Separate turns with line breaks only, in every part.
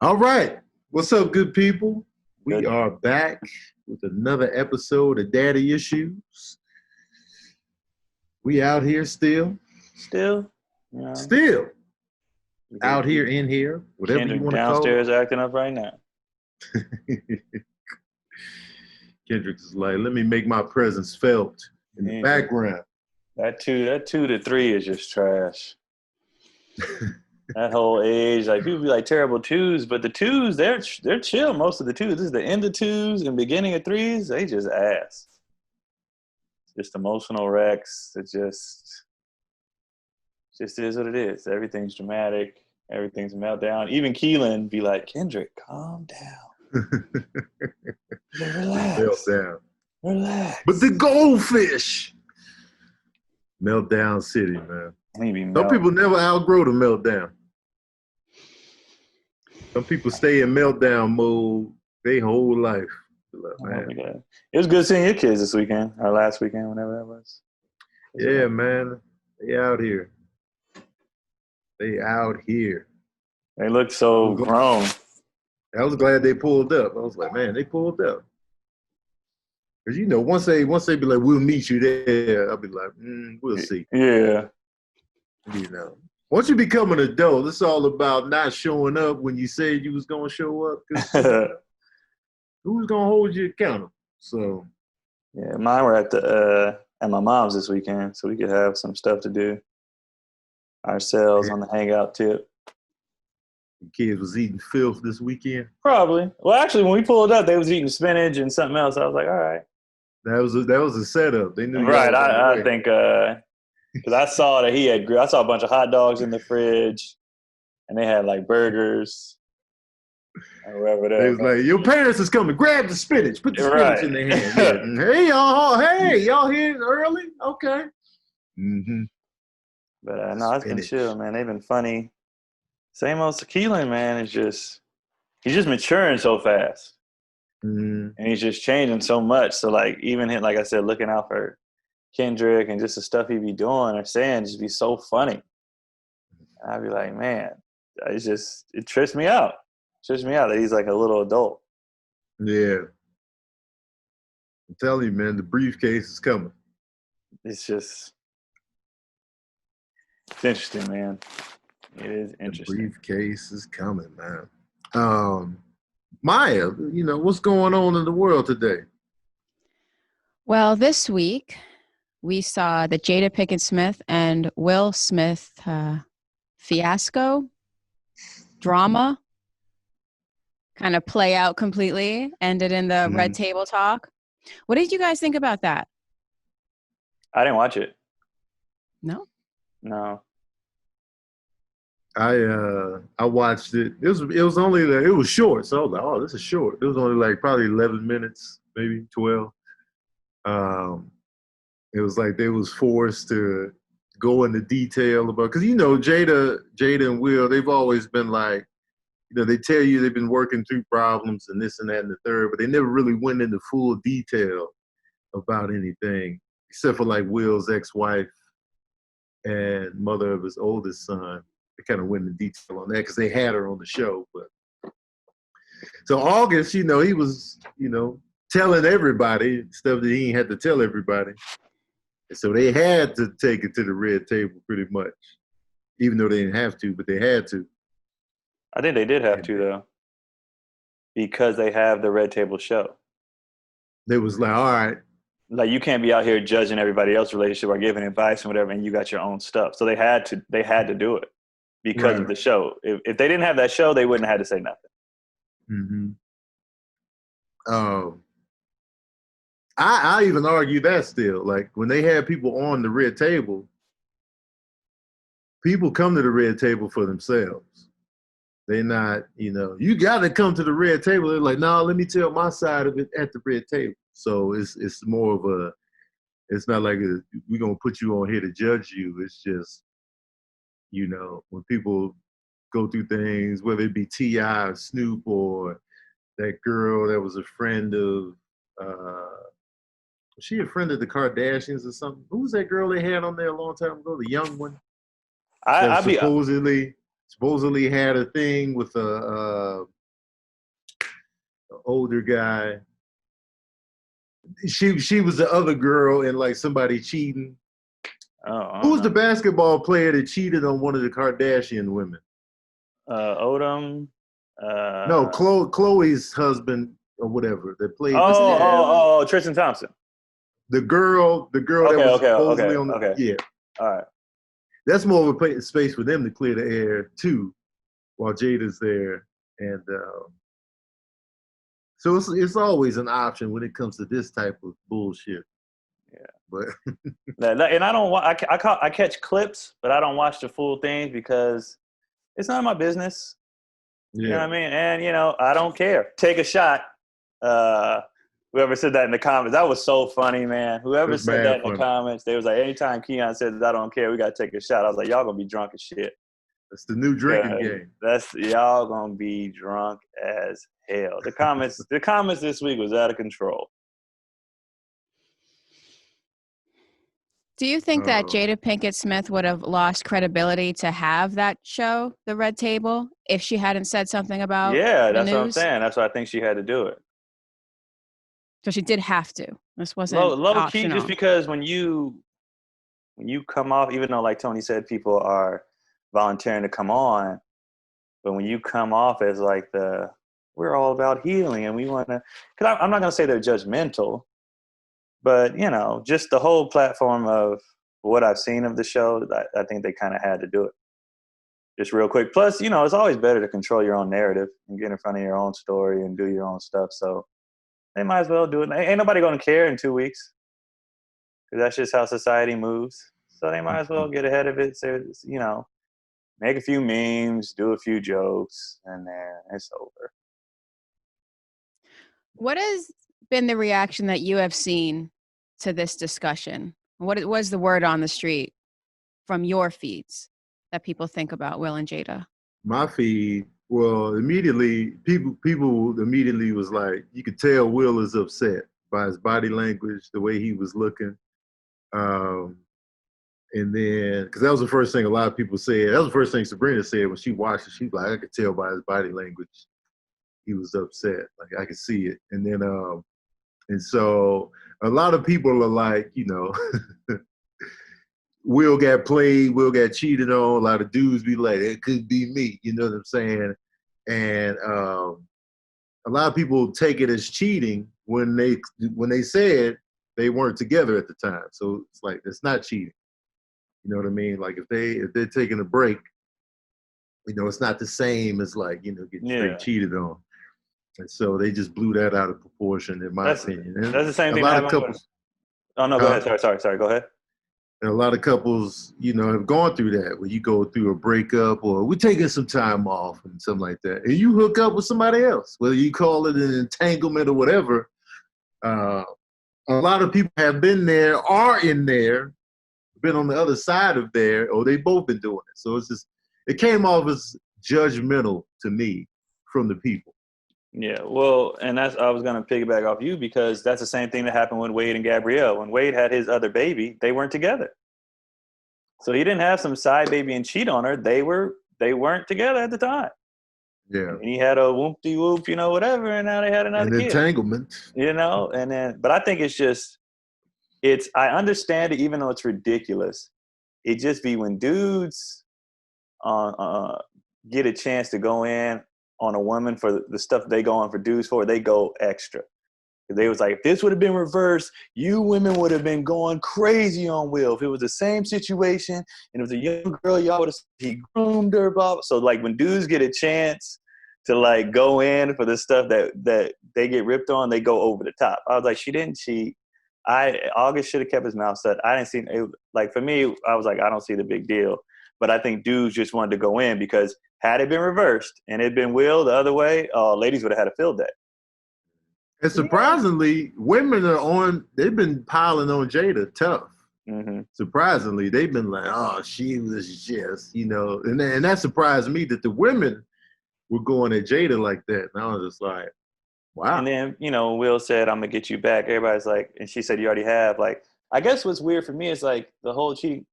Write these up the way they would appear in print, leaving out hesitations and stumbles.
All right. What's up, good people? We
Good.
are back with another episode of Daddy Issues. We out here still,
Still, you know,
still
we
out
hear
here, in here, whatever you
Kendrick
want to call
downstairs acting up right now.
it. Kendrick is like, let me make my presence felt in the
Yeah.
background.
That 2 to 3 is just trash. That whole age, like people be like terrible twos, but the twos, they're chill. Most of the twos, this is the end of twos and beginning of threes. They just ass. Just emotional wrecks. It just is what it is. Everything's dramatic. Everything's a meltdown. Even Keelan be like, Kendrick, calm down. Relax.
Meltdown.
Relax.
But the goldfish. Meltdown City, man. Some people never outgrow the meltdown. Some people stay in meltdown mode their whole life. Like,
man. It was good seeing your kids this weekend, or last weekend, whenever that was.
Yeah, man. They out here. They out here.
They look so grown.
I was glad they pulled up. I was like, man, they pulled up. Because, you know, once they be like, we'll meet you there, I'll be like, we'll see.
Yeah.
You know. Once you become an adult, it's all about not showing up when you said you was going to show up. Who's going to hold you accountable? So.
Yeah, mine were at my mom's this weekend, so we could have some stuff to do ourselves on the hangout tip.
The kids was eating filth this weekend?
Probably. Well, actually, when we pulled up, they was eating spinach and something else. I was like, all right.
That was a setup. They knew.
Right. I think because I saw that I saw a bunch of hot dogs in the fridge, and they had like burgers. Or whatever.
They was like, your parents is coming. Grab the spinach. Put the spinach in their hand. Yeah. Hey, y'all here early? Okay. Mm-hmm.
But no, it's been chill, man. They've been funny. Same old Keelan, man. He's just maturing so fast.
Mm-hmm.
And he's just changing so much. So like even him, like I said, looking out for Kendrick and just the stuff he be doing or saying just be so funny. And I'd be like, man, it trips me out. It trips me out that he's like a little adult.
Yeah. I'm telling you, man, the briefcase is coming.
It's interesting, man. It is interesting.
The briefcase is coming, man. Maya, you know, what's going on in the world today?
Well, this week we saw the Jada Pinkett Smith and Will Smith fiasco drama kind of play out completely, ended in the red table talk. What did you guys think about that?
I didn't watch it.
No?
No.
I watched it. It was short, so I was like, oh, this is short. It was only like probably 11 minutes, maybe 12. It was like they was forced to go into detail about, because you know Jada and Will, they've always been like, you know, they tell you they've been working through problems and this and that and the third, but they never really went into full detail about anything, except for like Will's ex-wife and mother of his oldest son. They kind of went into detail on that because they had her on the show. But so August, you know, he was, you know, telling everybody stuff that he ain't had to tell everybody. And so they had to take it to the red table pretty much, even though they didn't have to, but they had to.
I think they did have to, though, because they have the red table show.
They was like, all right.
Like, you can't be out here judging everybody else's relationship or giving advice and whatever, and you got your own stuff. So they had to do it because of the show. If they didn't have that show, they wouldn't have had to say nothing.
Mm-hmm. I even argue that still. Like, when they had people on the red table, people come to the red table for themselves. They're not, you know, you got to come to the red table. They're like, no, let me tell my side of it at the red table. So it's more of it's not like we're going to put you on here to judge you. It's just, you know, when people go through things, whether it be T.I. or Snoop or that girl that was a friend of, was she a friend of the Kardashians or something? Who was that girl they had on there a long time ago? The young one? Supposedly supposedly had a thing with a older guy. She was the other girl and like somebody cheating. Who was the basketball player that cheated on one of the Kardashian women?
Odom.
No, Chloe's husband or whatever that played.
Tristan Thompson.
The girl that was supposedly on the
All right.
That's more of a space for them to clear the air too, while Jada's there, and so it's always an option when it comes to this type of bullshit.
Yeah,
but
and I don't. I catch clips, but I don't watch the full things because it's none of my business. Yeah. You know what I mean? And I don't care. Take a shot. Whoever said that in the comments, that was so funny, man. Whoever said that in the comments, they was like, anytime Keon says I don't care, we gotta take a shot. I was like, y'all gonna be drunk as shit.
That's the new drinking game.
That's y'all gonna be drunk as hell. The comments this week was out of control.
Do you think that Jada Pinkett Smith would have lost credibility to have that show, The Red Table, if she hadn't said something about the
that's
news?
what I'm saying. That's why I think she had to do it.
So she did have to. This wasn't
low key, just because when you come off, even though like Tony said, people are volunteering to come on, but when you come off as like we're all about healing and we want to, because I'm not going to say they're judgmental, but just the whole platform of what I've seen of the show, I think they kind of had to do it just real quick. Plus, it's always better to control your own narrative and get in front of your own story and do your own stuff. So they might as well do it. Ain't nobody going to care in 2 weeks because that's just how society moves. So they might as well get ahead of it. So, make a few memes, do a few jokes, and then it's over.
What has been the reaction that you have seen to this discussion? What was the word on the street from your feeds that people think about Will and Jada?
My feed, well, immediately, people immediately was like, you could tell Will is upset by his body language, the way he was looking. And then, because that was the first thing a lot of people said. That was the first thing Sabrina said when she watched it. She was like, I could tell by his body language he was upset. Like, I could see it. And then, and so a lot of people are like, Will got played, Will got cheated on. A lot of dudes be like, it could be me. You know what I'm saying? And a lot of people take it as cheating when they said they weren't together at the time. So it's like, it's not cheating. You know what I mean? Like if they're taking a break, it's not the same as like, getting straight cheated on. And so they just blew that out of proportion, in my opinion. And
that's the same thing.
A lot of couples.
Oh no, go ahead. Sorry. Go ahead.
And a lot of couples, have gone through that, where you go through a breakup or we're taking some time off and something like that. And you hook up with somebody else, whether you call it an entanglement or whatever. A lot of people have been there, are in there, been on the other side of there, or they both been doing it. So it came off as judgmental to me from the people.
Yeah, well, and I was going to piggyback off you because that's the same thing that happened with Wade and Gabrielle. When Wade had his other baby, they weren't together. So he didn't have some side baby and cheat on her. They weren't together at the time.
Yeah.
And he had a whoop-de-whoop, whatever, and now they had another kid.
Entanglement.
And then, but I think I understand it, even though it's ridiculous. It just be when dudes get a chance to go in on a woman for the stuff they go on for dudes for, they go extra. They was like, if this would have been reversed, you women would have been going crazy on Will. If it was the same situation and it was a young girl, y'all would have he groomed her, blah, blah. So like when dudes get a chance to like go in for the stuff that they get ripped on, they go over the top. I was like, she didn't cheat. August should have kept his mouth shut. I didn't see it. Like for me, I was like, I don't see the big deal. But I think dudes just wanted to go in because had it been reversed and it'd been Will the other way, ladies would have had a field day.
And surprisingly, women they've been piling on Jada tough. Mm-hmm. Surprisingly, they've been like, oh, she was just, and that surprised me that the women were going at Jada like that. And I was just like, wow.
And then, Will said, I'm going to get you back. Everybody's like, and she said, you already have. Like, I guess what's weird for me is like the whole cheating.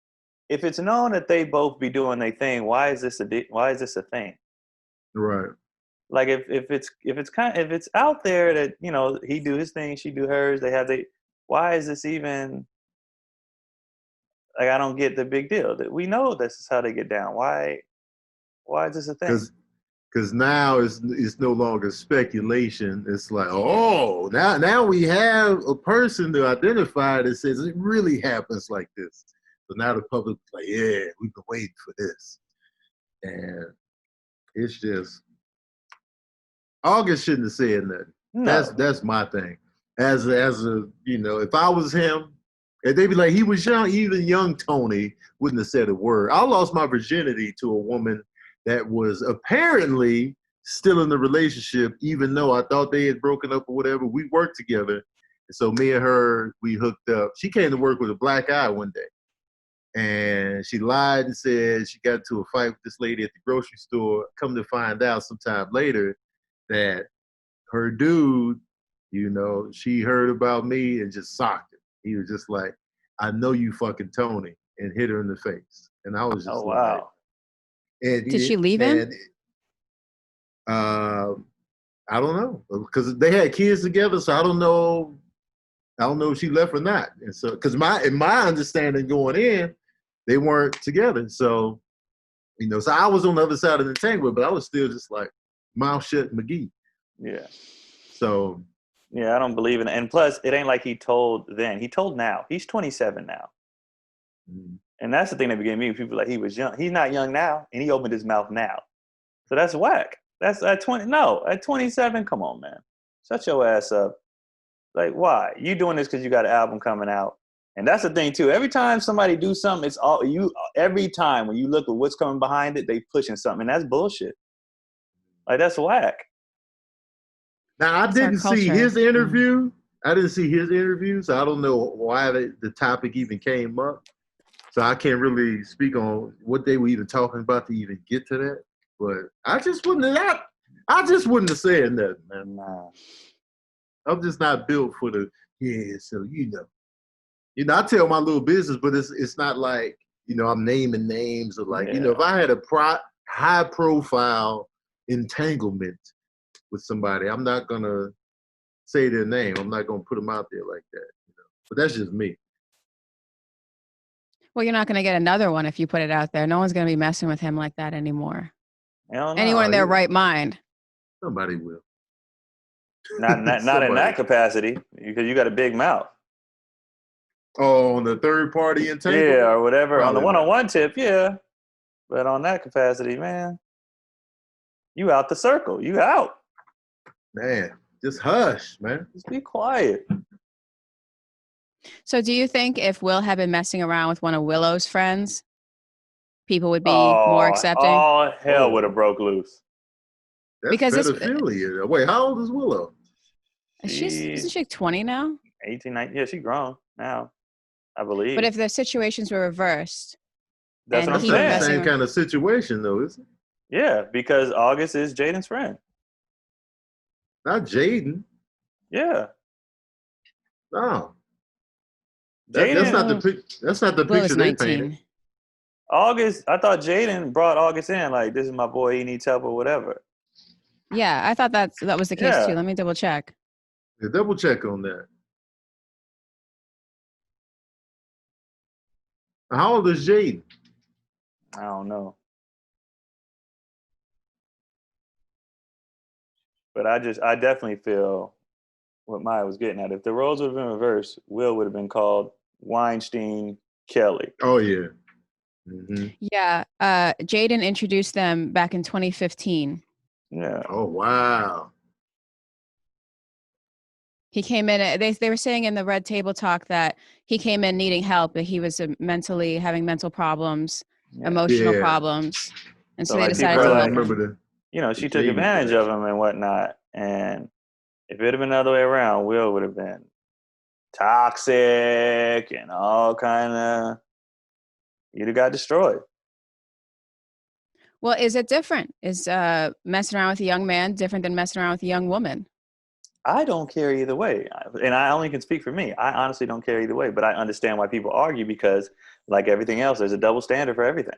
if it's known that they both be doing their thing, why is this a thing?
Right.
Like if it's out there that, you know, he do his thing, she do hers, why is this even, like, I don't get the big deal. That we know this is how they get down. Why is this a thing?
Because now it's no longer speculation. It's like, oh, now we have a person to identify that says it really happens like this. So now the public's like, yeah, we've been waiting for this. And it's just, August shouldn't have said nothing.
No.
That's my thing. As a, you know, if I was him, and they'd be like, he was young, even young Tony wouldn't have said a word. I lost my virginity to a woman that was apparently still in the relationship, even though I thought they had broken up or whatever. We worked together. And so me and her, we hooked up. She came to work with a black eye one day. And she lied and said she got into a fight with this lady at the grocery store. Come to find out sometime later that her dude, you know, she heard about me and just socked her. He was just like, I know you fucking Tony, and hit her in the face. And I was just
Oh, wow.
And
Did she leave him?
I don't know, because they had kids together, so I don't know if she left or not. And so, because in my understanding going in, they weren't together. So, you know, so I was on the other side of the tangle, but I was still just like mouth shut McGee.
Yeah.
So.
Yeah, I don't believe in it. And plus, it ain't like he told then. He told now. He's 27 now.
Mm-hmm.
And that's the thing that began me. People like he was young. He's not young now, and he opened his mouth now. So that's whack. That's at 20. No, at 27, come on, man. Shut your ass up. Like, why? You doing this because you got an album coming out. And that's the thing, too. Every time somebody do something, it's all you. Every time when you look at what's coming behind it, they pushing something. And that's bullshit. Like, that's whack.
Now, I didn't see his interview. I didn't see his interview, so I don't know why the topic even came up. So I can't really speak on what they were even talking about to even get to that. But I just wouldn't have said nothing, man.
Nah.
I'm just not built for the, so you know, I tell my little business, but it's not like, you know, I'm naming names or like, you know, if I had a high profile entanglement with somebody, I'm not gonna say their name. I'm not gonna put them out there like that, you know. But that's just me.
Well, you're not going to get another one if you put it out there. No one's going to be messing with him like that anymore. Anyone in their right mind.
Somebody will.
Not in that capacity, because you got a big mouth.
Oh, on the third party entanglement?
Yeah, or whatever.
Probably
on the one-on-one tip, yeah. But on that capacity, man, you out the circle. You out.
Man, just hush, man.
Just be quiet.
So do you think if Will had been messing around with one of Willow's friends, people would be more accepting?
Oh, hell would have broke loose.
That's
because
pedophilia. Wait, how old is Willow?
Isn't she 20 now?
18, 19. Yeah, she's grown now, I believe.
But if the situations were reversed.
That's what I'm saying.
The same kind of situation, though, isn't it?
Yeah, because August is Jaden's friend.
Not Jaden.
Yeah.
No. That's not the picture they painted.
August, I thought Jaden brought August in, like, this is my boy, he needs help or whatever.
Yeah, I thought that was the case too. Let me double check.
Yeah, double check on that. How old is Jaden?
I don't know. But I definitely feel what Maya was getting at. If the roles would have been reversed, Will would have been called Weinstein Kelly.
Oh, yeah. Mm-hmm.
Yeah. Jaden introduced them back in 2015.
Yeah.
Oh, wow.
He came in, they were saying in the Red Table Talk that he came in needing help, that he was mentally having mental problems, emotional problems. And so they decided to help him.
You know, she took advantage of him and whatnot. And if it had been the other way around, Will would have been toxic and all kind of, you'd have got destroyed.
Well, is it different? Is messing around with a young man different than messing around with a young woman?
I don't care either way. And I only can speak for me. I honestly don't care either way. But I understand why people argue, because like everything else, there's a double standard for everything.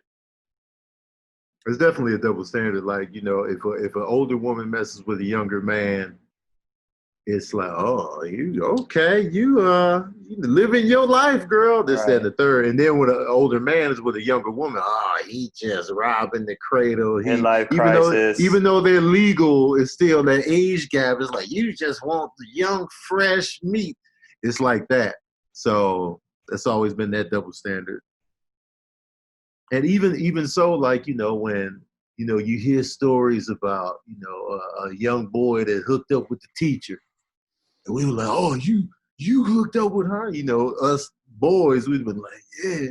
It's definitely a double standard. Like, if an older woman messes with a younger man, it's like, oh, you okay? You living your life, girl. This, that, and the third. And then when an older man is with a younger woman, oh, he just robbing the cradle.
Midlife crisis.
Even though they're legal, it's still that age gap. It's like you just want the young, fresh meat. It's like that. So that's always been that double standard. And even so, like, when you hear stories about a young boy that hooked up with the teacher. And we were like, oh, you hooked up with her? Us boys, we've been like, yeah,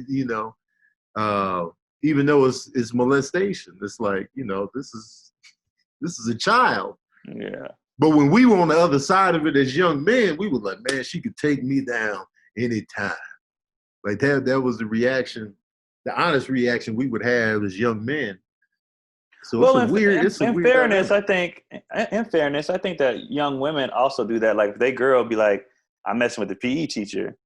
even though it's molestation. It's like, this is a child.
Yeah.
But when we were on the other side of it as young men, we were like, man, she could take me down anytime. Like that was the reaction, the honest reaction we would have as young men. So in fairness,
I think that young women also do that. Like, if they girl be like, I'm messing with the PE teacher.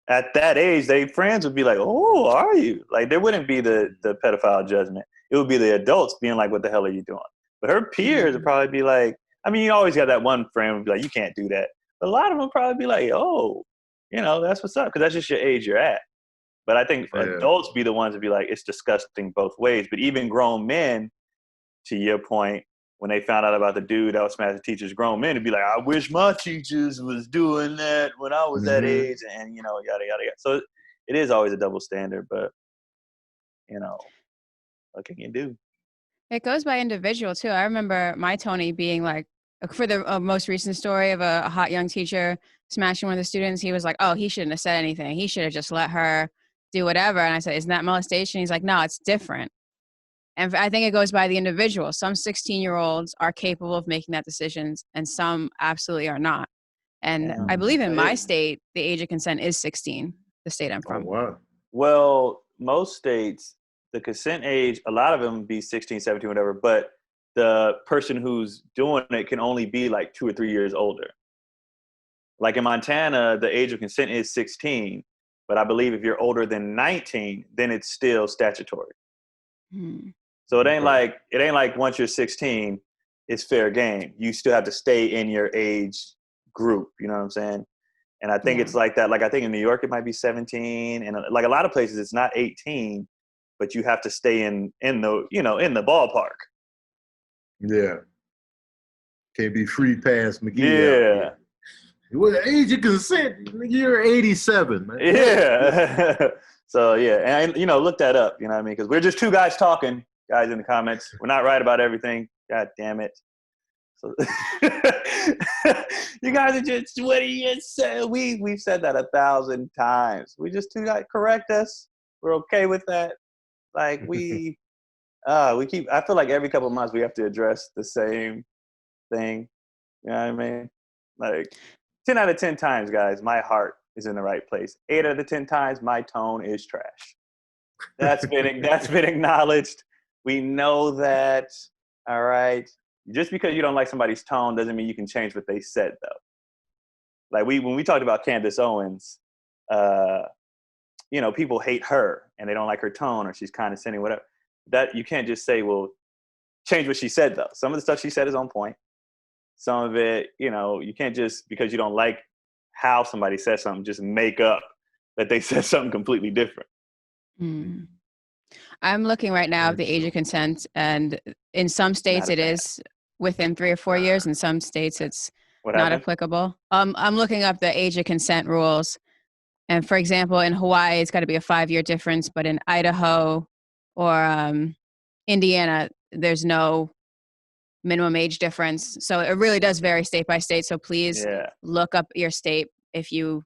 At that age, they friends would be like, oh, are you? Like, there wouldn't be the pedophile judgment. It would be the adults being like, what the hell are you doing? But her peers would probably be like, I mean, you always got that one friend who would be like, you can't do that. But a lot of them would probably be like, oh, that's what's up, because that's just your age you're at. But I think adults be the ones to be like, it's disgusting both ways. But even grown men, to your point, when they found out about the dude that was smashing teachers, grown men would be like, I wish my teachers was doing that when I was that age, and yada, yada, yada. So it is always a double standard, but what can you do?
It goes by individual too. I remember my Tony being like, for the most recent story of a hot young teacher smashing one of the students, he was like, oh, he shouldn't have said anything. He should have just let her do whatever. And I said, isn't that molestation? He's like, no, it's different. And I think it goes by the individual. Some 16-year-olds are capable of making that decisions, and some absolutely are not. And I believe in my state, the age of consent is 16, the state I'm from.
Oh, wow.
Well, most states, the consent age, a lot of them be 16, 17, whatever, but the person who's doing it can only be like 2 or 3 years older. Like in Montana, the age of consent is 16, but I believe if you're older than 19, then it's still statutory. So it ain't like once you're 16, it's fair game. You still have to stay in your age group. You know what I'm saying? And I think it's like that. Like, I think in New York, it might be 17. And like a lot of places, it's not 18, but you have to stay in the ballpark.
Yeah. Can't be free pass McGee.
Yeah.
Well, the age of consent, you're 87, man.
Yeah. So, yeah. And, look that up. You know what I mean? Because we're just two guys talking. Guys in the comments, we're not right about everything. God damn it. So you guys are just, what do you say? We've said that 1,000 times. We just two guys, correct us. We're okay with that. Like we keep, I feel like every couple of months we have to address the same thing. You know what I mean? Like 10 out of 10 times, guys, my heart is in the right place. 8 out of 10 times, my tone is trash. That's been acknowledged. We know that, all right? Just because you don't like somebody's tone doesn't mean you can change what they said, though. Like when we talked about Candace Owens, people hate her and they don't like her tone, or she's condescending, whatever. That you can't just say, well, change what she said, though. Some of the stuff she said is on point. Some of it, you can't just, because you don't like how somebody says something, just make up that they said something completely different.
I'm looking right now at the age of consent, and in some states it is within 3 or 4 years. In some states it's not applicable. I'm looking up the age of consent rules, and for example, in Hawaii it's got to be a 5-year difference, but in Idaho or Indiana there's no minimum age difference. So it really does vary state by state. So please look up your state if you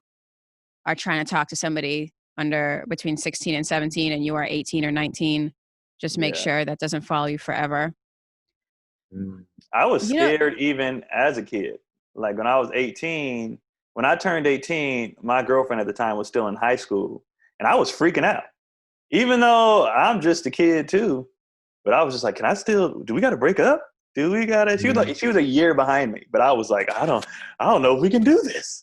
are trying to talk to somebody between 16 and 17 and you are 18 or 19. Just make sure that doesn't follow you forever.
I was scared even as a kid. Like when I was 18, when I turned 18, my girlfriend at the time was still in high school, and I was freaking out. Even though I'm just a kid too, but I was just like, do we got to break up? She was a year behind me, but I was like, I don't know if we can do this.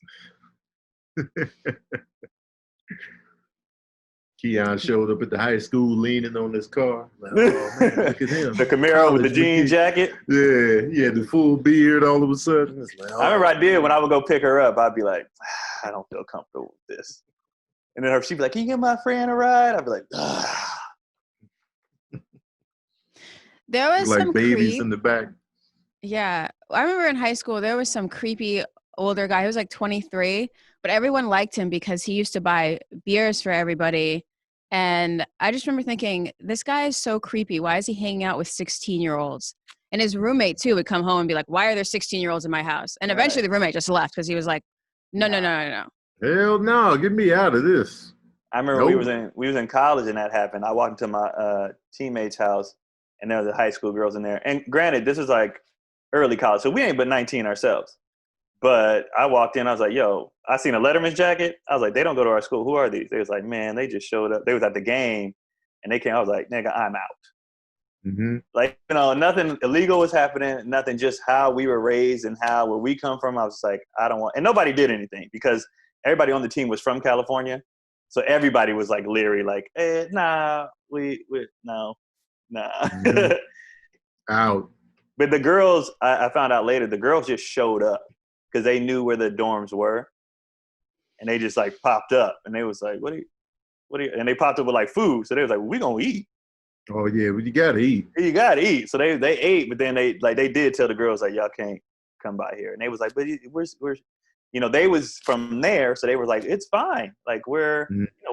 Keon showed up at the high school leaning on his car. Like, oh man, look at him.
The Camaro with the jean jacket.
Yeah, he had the full beard all of a sudden. It's like,
I remember I did when I would go pick her up. I'd be like, I don't feel comfortable with this. And then she'd be like, can you give my friend a ride? I'd be like,
There was
like
some
babies in the back.
Yeah. I remember in high school, there was some creepy older guy. He was like 23, but everyone liked him because he used to buy beers for everybody. And I just remember thinking, this guy is so creepy. Why is he hanging out with 16-year-olds? And his roommate, too, would come home and be like, why are there 16-year-olds in my house? And eventually the roommate just left because he was like, no.
Hell no, get me out of this.
I remember we was in college and that happened. I walked into my teammate's house and there was the high school girls in there. And granted, this is like early college, so we ain't but 19 ourselves. But I walked in, I was like, yo, I seen a Letterman's jacket. I was like, they don't go to our school. Who are these? They was like, man, they just showed up. They was at the game and they came. I was like, nigga, I'm out.
Mm-hmm.
Like, nothing illegal was happening, nothing, just how we were raised and where we come from. I was like, I don't want, and nobody did anything because everybody on the team was from California. So everybody was like leery, like, nah, no.
Mm-hmm. Out.
But the girls, I found out later, the girls just showed up because they knew where the dorms were. And they just like popped up and they was like, what are you, and they popped up with like food. So they was like, well, we gonna eat.
Oh yeah, well, you gotta eat.
You gotta eat. So they ate, but then they did tell the girls like, y'all can't come by here. And they was like, but we're they was from there. So they were like, it's fine. Like we're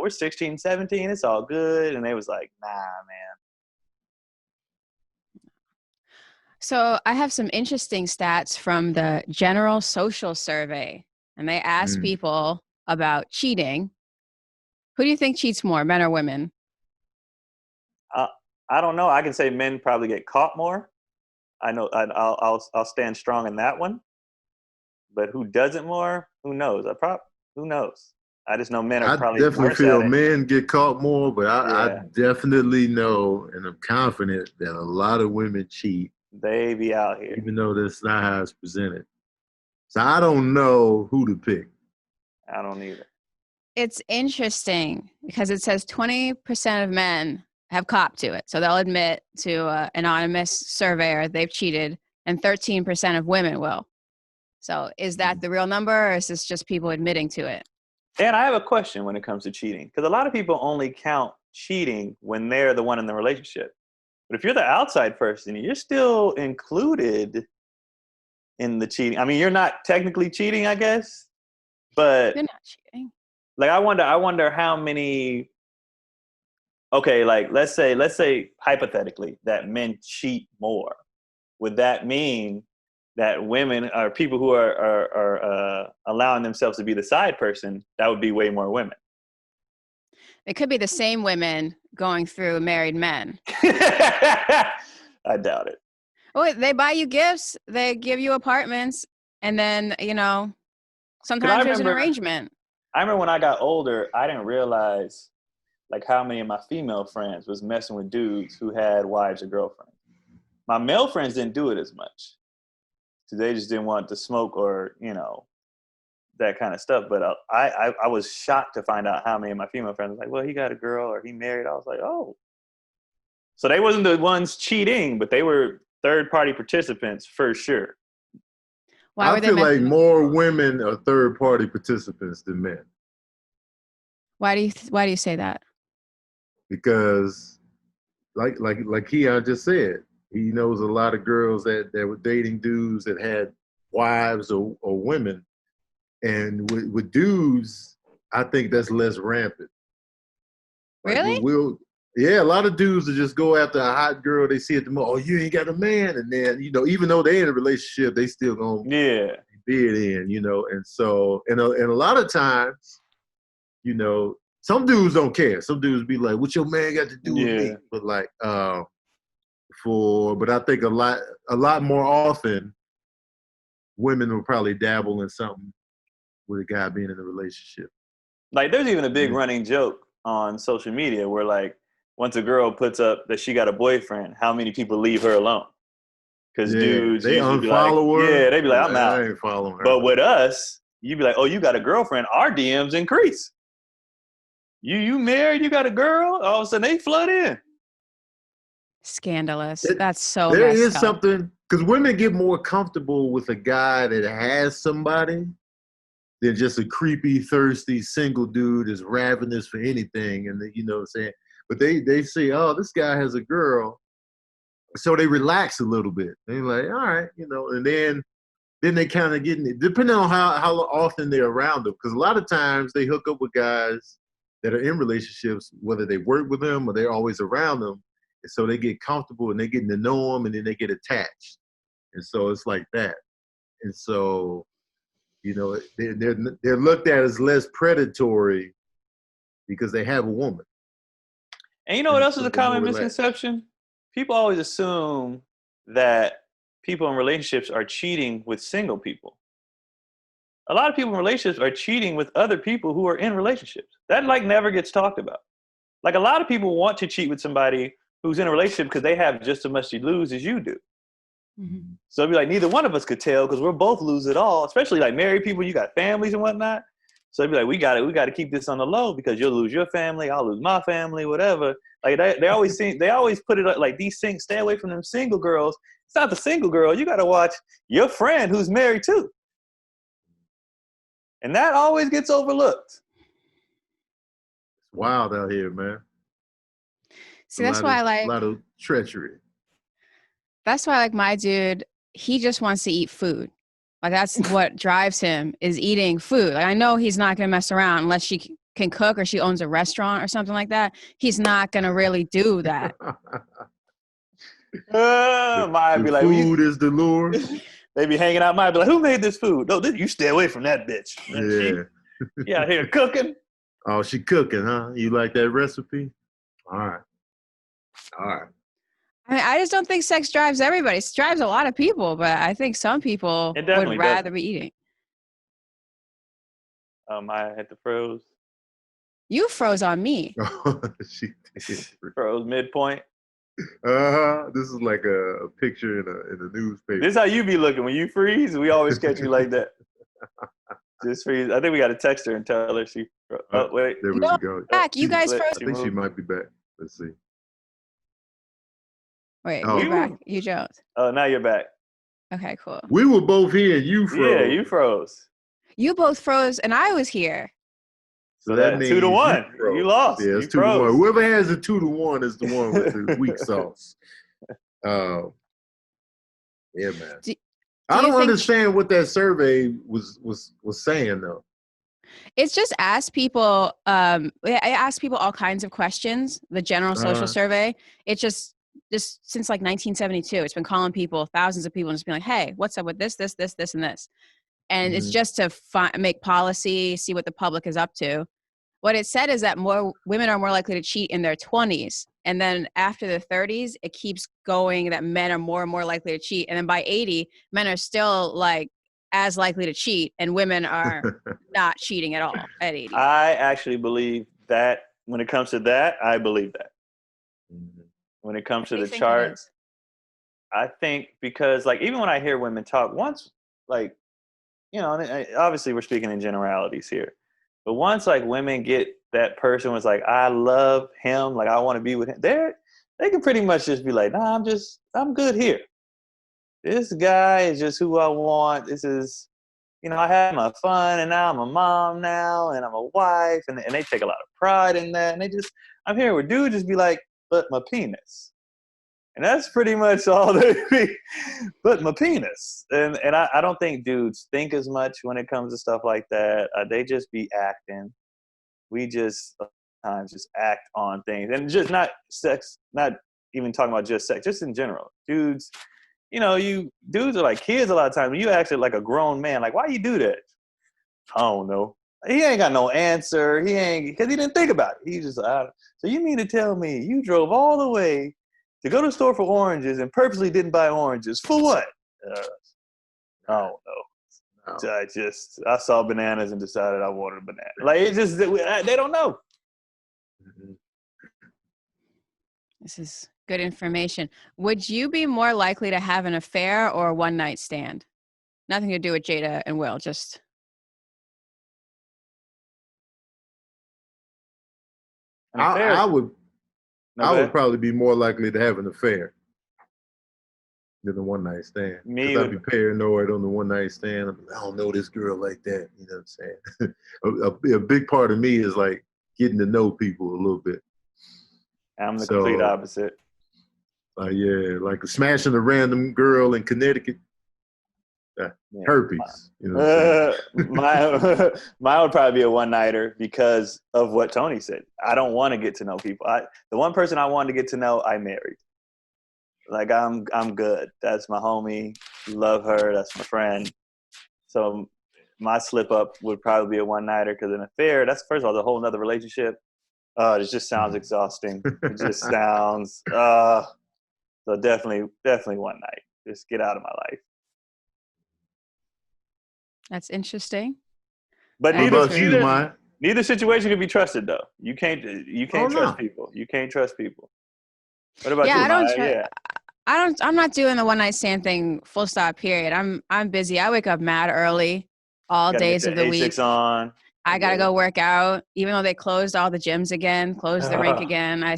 16, 17, it's all good. And they was like, nah, man.
So I have some interesting stats from the General Social Survey, and they asked people about cheating. Who do you think cheats more, men or women?
I don't know. I can say men probably get caught more. I know. I'll stand strong in that one. But who doesn't more? Who knows? Who knows? I just know men are probably.
I definitely feel men get caught more, but I
Yeah.
definitely know, and I'm confident that a lot of women cheat.
They be out here.
Even though that's not how it's presented. So I don't know who to pick.
I don't either.
It's interesting because it says 20% of men have copped to it. So they'll admit to an anonymous surveyor they've cheated, and 13% of women will. So is that the real number, or is this just people admitting to it?
And I have a question when it comes to cheating, because a lot of people only count cheating when they're the one in the relationship. But if you're the outside person, you're still included in the cheating. I mean, you're not technically cheating, I guess, but
You're not cheating.
Like, I wonder how many. Okay, like let's say hypothetically that men cheat more. Would that mean that women or people who are allowing themselves to be the side person, that would be way more women?
It could be the same women going through married men.
I doubt it.
Oh, they buy you gifts, they give you apartments, and then, sometimes there's an arrangement.
I remember when I got older, I didn't realize like how many of my female friends was messing with dudes who had wives or girlfriends. My male friends didn't do it as much. So they just didn't want to smoke or, that kind of stuff. But I was shocked to find out how many of my female friends were like, well, he got a girl or he married. I was like, oh. So they wasn't the ones cheating, but they were third-party participants for sure.
I feel like more women are third-party participants than men.
Why do you say that?
Because, like Keon just said, he knows a lot of girls that were dating dudes that had wives or women, and with dudes, I think that's less rampant.
Really?
Yeah, a lot of dudes will just go after a hot girl they see at the mall. Oh, you ain't got a man, and then even though they in a relationship, they still gonna bid in, and so and a lot of times, some dudes don't care. Some dudes be like, "What your man got to do with me?" But like, but I think a lot more often, women will probably dabble in something with a guy being in a relationship.
Like, there's even a big running joke on social media where like, once a girl puts up that she got a boyfriend, how many people leave her alone? Because dudes
they
usually
unfollow her.
Yeah, they be like, I'm out.
I ain't following her.
But with us, you be like, oh, you got a girlfriend. Our DMs increase. You married? You got a girl? All of a sudden they flood in.
Scandalous.
It-
That's so
There
messed
is
up.
something, because women get more comfortable with a guy that has somebody than just a creepy, thirsty, single dude that's ravenous for anything. And you know what I'm saying? But they say, oh, this guy has a girl. So they relax a little bit. They're like, all right, you know, and then they kind of get in it, depending on how often they're around them. Because a lot of times they hook up with guys that are in relationships, whether they work with them or they're always around them. And so they get comfortable and they get to know them and then they get attached. And so it's like that. And so, you know, they're looked at as less predatory because they have a woman.
And you know what
And
else is
so
a
they're more
common
relaxed.
misconception? People always assume that people in relationships are cheating with single people. A lot of people in relationships are cheating with other people who are in relationships. That like never gets talked about. Like a lot of people want to cheat with somebody who's in a relationship because they have just as much to lose as you do.
Mm-hmm.
So it'd be like neither one of us could tell because we're both lose it all, especially like married people, you got families and whatnot. So it'd be like, we got to keep this on the low because you'll lose your family, I'll lose my family, whatever. Like they always put it like stay away from them single girls. It's not the single girl. You got to watch your friend who's married too. And that always gets overlooked.
It's wild out here, man.
See, that's why
a lot of treachery.
that's why like my dude, he just wants to eat food. Like that's what drives him is eating food. Like I know he's not going to mess around unless she can cook or she owns a restaurant or something like that. He's not going to really do that.
Might be like,
food is the lure.
They be hanging out. Might be like, who made this food? No, you stay away from that bitch.
Yeah.
She out here cooking.
Oh, she cooking, huh? You like that recipe? All right.
I mean, I just don't think sex drives everybody. It drives a lot of people, but I think some people
It definitely
would rather
doesn't.
be eating.
I had to froze.
You froze on me.
She did.
Froze midpoint.
This is like a picture in a newspaper.
This is how you be looking when you freeze. We always catch you like that. Just freeze. I think we got to text her and tell her she. Oh wait.
There we
No,
go.
back. You guys
I
froze.
I think she might be back. Let's see.
Wait,
Oh.
you're back. You jumped.
Oh, now you're back.
Okay, cool.
We were both here and you froze.
Yeah, you froze.
You both froze and I was here.
So that
that's
means
2-1.
froze.
You lost.
Yeah, it's
You
2-1.
froze.
Whoever has a 2-1 is the one with the weak sauce. Yeah, man. I don't understand what that survey was saying though.
It's just ask people. I ask people all kinds of questions. The general social survey. It's just since like 1972. It's been calling people, thousands of people, and just being like, "Hey, what's up with this, and this?" And it's just to make policy, see what the public is up to. What it said is that more women are more likely to cheat in their 20s. And then after the 30s, it keeps going that men are more and more likely to cheat. And then by 80, men are still like as likely to cheat and women are not cheating at all at 80.
I actually believe that when it comes to that, I believe that. When it comes to the charts, I think because like even when I hear women talk once, like, you know, obviously we're speaking in generalities here. But once like women get that person was like, I love him, like I want to be with him, they can pretty much just be like, nah, I'm good here. This guy is just who I want. This is, you know, I had my fun and now I'm a mom now and I'm a wife and they take a lot of pride in that. And I'm here with dudes just be like, but my penis. And that's pretty much all they be, but my penis. And I don't think dudes think as much when it comes to stuff like that. They just be acting. We just sometimes just act on things. And just not sex, not even talking about just sex, just in general. Dudes, you know, dudes are like kids a lot of times. When you act like a grown man, like, why you do that? I don't know. He ain't got no answer. Because he didn't think about it. He just, so you mean to tell me you drove all the way to go to the store for oranges and purposely didn't buy oranges. For what? I don't know. No. I saw bananas and decided I wanted a banana. Like, it's just, they don't know.
This is good information. Would you be more likely to have an affair or a one-night stand? Nothing to do with Jada and Will, just...
An affair.
I would
No,
I
go
would
ahead.
probably be more likely to have an affair than a one night stand.
Me
Because I'd
would-
be paranoid on the one night stand. I don't know this girl like that. You know what I'm saying? a big part of me is like getting to know people a little bit.
I'm the
So,
complete opposite.
Yeah, like smashing a random girl in Connecticut.
Yeah.
Herpes. You know what I'm saying?
Mine would probably be a one-nighter because of what Tony said. I don't want to get to know people. The one person I wanted to get to know, I married. Like I'm good. That's my homie. Love her. That's my friend. So my slip up would probably be a one-nighter because an affair, that's first of all, the whole nother relationship. It just sounds exhausting. It just sounds, so definitely one night. Just get out of my life.
That's interesting.
But
What about you, Maya?
neither situation can be trusted though. You can't trust
no.
people. You can't trust people. What about
Yeah,
you,
I don't
Maya?
try. I'm not doing the one night stand thing. Full stop. Period. I'm busy. I wake up mad early, all
Gotta
days
get
of
the
the week.
Asics on.
I gotta go work out, even though they closed all the gyms again, closed the rink again. I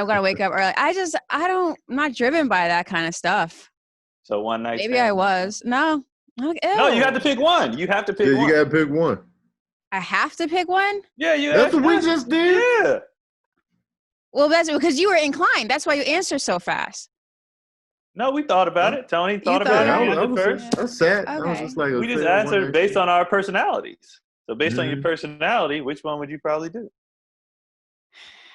gotta wake up early. I'm not driven by that kind of stuff.
So one night
Maybe
stand.
I was. No. Like,
No, you
ew.
have to pick one. You have to pick
Yeah,
one.
you gotta pick one.
I have to pick one?
Yeah, you
That's
have
what we
to.
just did.
Yeah.
Well, that's because you were inclined. That's why you answer so fast.
No, we thought about it. Tony thought
thought
about it.
Yeah,
He
about
answered first.
I sat. I was
Okay.
just like,
We just
affair, one
answered
night
based
stand.
on our personalities. So based on your
Mhm.
personality, which one would you probably do?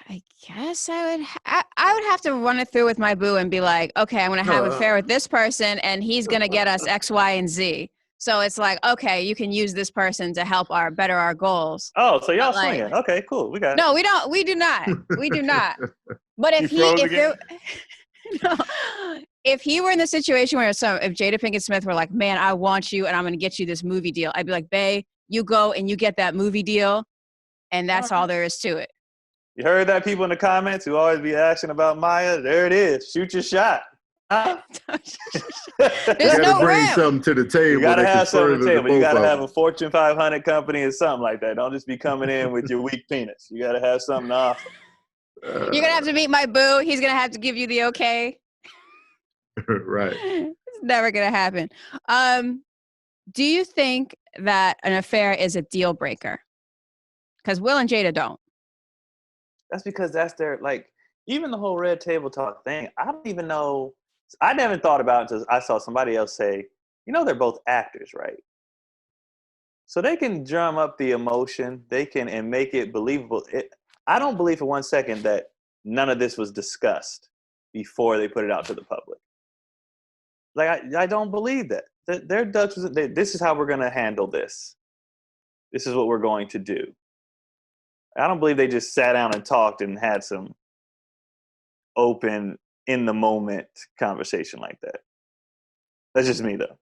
I guess I would have to run it through with my boo and be like, okay, I'm going to have an affair with this person and he's going to get us X, Y, and Z. So it's like, okay, you can use this person to help better our goals.
Oh, so y'all
But, like,
swinging. Okay, cool. We got it.
No, we don't. We do not. We do not. But
You froze again?
No, if he were in the situation where if Jada Pinkett Smith were like, man, I want you and I'm going to get you this movie deal, I'd be like, bae, you go and you get that movie deal, and that's all there is to it.
You heard that, people in the comments who always be asking about Maya? There it is. Shoot your shot. Huh?
There's
You
no
gotta bring
rim.
something to the table.
You gotta
that
have
can
something to
further
the table. You
both
gotta
of
have
them.
a Fortune 500 company or something like that. Don't just be coming in with your weak penis. You gotta have something to offer.
You're going to have to meet my boo. He's going to have to give you the okay.
Right.
It's never going to happen. Do you think that an affair is a deal breaker? Because Will and Jada don't.
That's because that's their, like, even the whole red table talk thing, I don't even know. I never thought about it until I saw somebody else say, they're both actors, right? So they can drum up the emotion. They can and make it believable. I don't believe for 1 second that none of this was discussed before they put it out to the public. Like, I don't believe that. Their Dutch was, this is how we're going to handle this. This is what we're going to do. I don't believe they just sat down and talked and had some open, in the moment conversation like that. That's just me, though.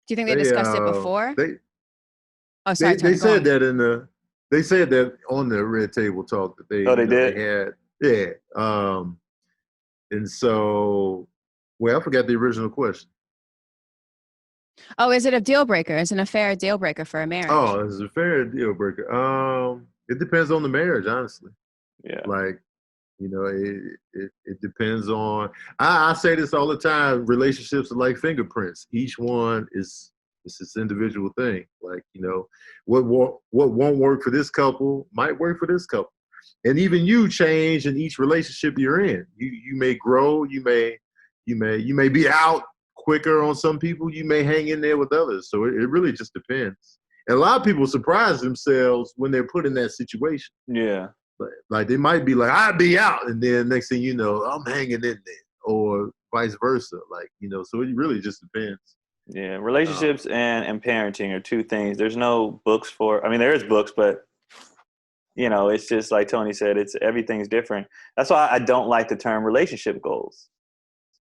Do you think they discussed it before? Oh, sorry, Tony,
They said that they said that on the red table talk that they
did?
they had. Yeah. And so, well, I forgot the original question.
Oh, is it a deal breaker? Is an affair a deal breaker for a marriage?
Oh, it's a fair deal breaker. It depends on the marriage, honestly.
Yeah.
Like, it depends on. I say this all the time. Relationships are like fingerprints. Each one is this individual thing. Like, what won't work for this couple might work for this couple, and even you change in each relationship you're in. You may grow. You may be out quicker on some people. You may hang in there with others. So it really just depends. And a lot of people surprise themselves when they're put in that situation.
Yeah.
Like they might be like, I'd be out, and then next thing you know, I'm hanging in there, or vice versa. Like, so it really just depends.
Yeah, relationships and parenting are two things. There's no books for. I mean, there is books, but it's just like Tony said. Everything's different. That's why I don't like the term relationship goals,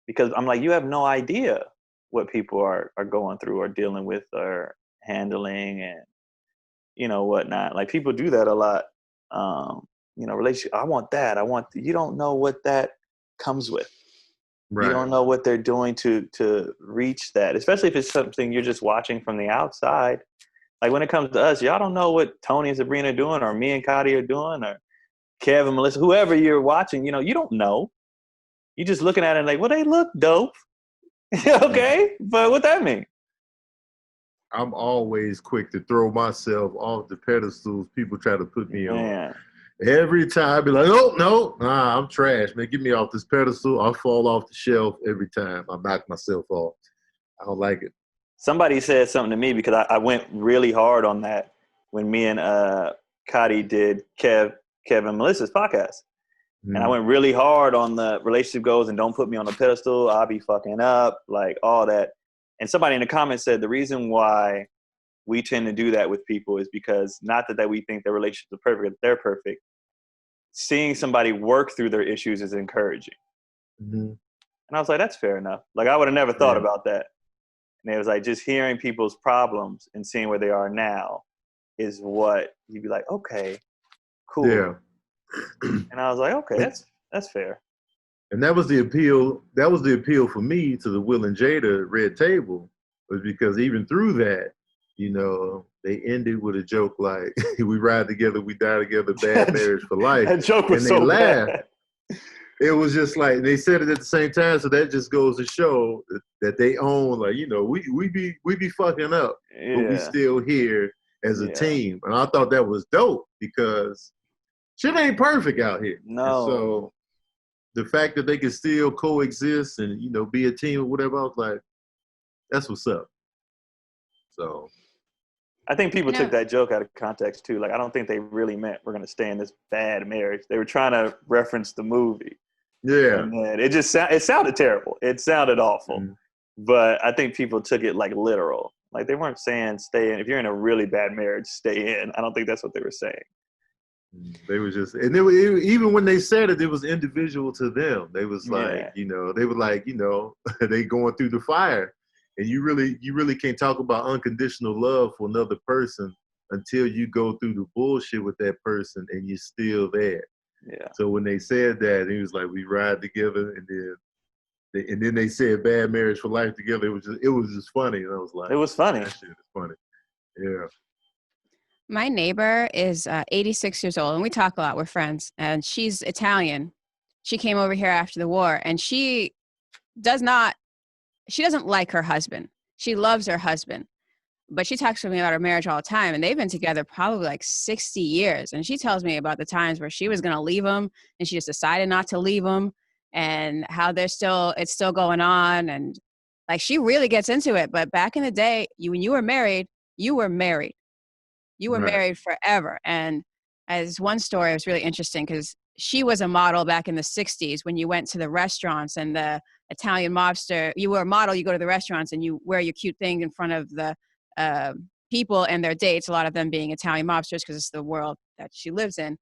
because I'm like, you have no idea what people are going through or dealing with or handling and whatnot. Like people do that a lot. Relationship. I want that. You don't know what that comes with.
Right.
You don't know what they're doing to reach that, especially if it's something you're just watching from the outside. Like when it comes to us, y'all don't know what Tony and Sabrina are doing, or me and Cotty are doing, or Kevin, Melissa, whoever you're watching. You don't know. You just looking at it like, well, they look dope. Okay, but what that mean?
I'm always quick to throw myself off the pedestals people try to put me on. Every time I be like, oh, no, nah, I'm trash, man. Get me off this pedestal. I'll fall off the shelf every time. I knock myself off. I don't like it.
Somebody said something to me because I went really hard on that when me and Cotty did Kevin and Melissa's podcast. And I went really hard on the relationship goals and don't put me on a pedestal. I'll be fucking up, like all that. And somebody in the comments said the reason why we tend to do that with people is because not that we think their relationships are perfect, they're perfect. Seeing somebody work through their issues is encouraging. And I was like, that's fair enough. Like I would have never thought about that. And it was like just hearing people's problems and seeing where they are now is what you'd be like, okay, cool.
Yeah.
And I was like, okay, that's fair.
And that was the appeal. That was the appeal for me to the Will and Jada Red Table, was because even through that, they ended with a joke like, "We ride together, we die together, bad marriage for life."
That joke was so bad.
It was just like they said it at the same time, so that just goes to show that they own, like, we be fucking up, but we still here as a team. And I thought that was dope because shit ain't perfect out here.
No.
And so the fact that they can still coexist and, be a team or whatever, I was like, that's what's up. So
I think people took that joke out of context too. Like, I don't think they really meant we're going to stay in this bad marriage. They were trying to reference the movie.
Yeah.
And then it sounded terrible. It sounded awful. But I think people took it like literal. Like they weren't saying stay in. If you're in a really bad marriage, stay in. I don't think that's what they were saying.
They were just, and even when they said it, it was individual to them. They was like, they were like, they going through the fire, and you really can't talk about unconditional love for another person until you go through the bullshit with that person and you're still there.
Yeah.
So when they said that, it was like we ride together, and then they said bad marriage for life together. It was just funny, and I was like,
it was funny.
That shit is funny. Yeah.
My neighbor is 86 years old, and we talk a lot. We're friends, and she's Italian. She came over here after the war, and she doesn't like her husband. She loves her husband, but she talks to me about her marriage all the time, and they've been together probably like 60 years. And she tells me about the times where she was going to leave him, and she just decided not to leave him, and how it's still going on. And like, she really gets into it. But back in the day, when you were married, you were married. You were married forever. And as one story, it was really interesting because she was a model back in the 60s when you went to the restaurants and the Italian mobster, you were a model, you go to the restaurants and you wear your cute thing in front of the people and their dates, a lot of them being Italian mobsters because it's the world that she lives in.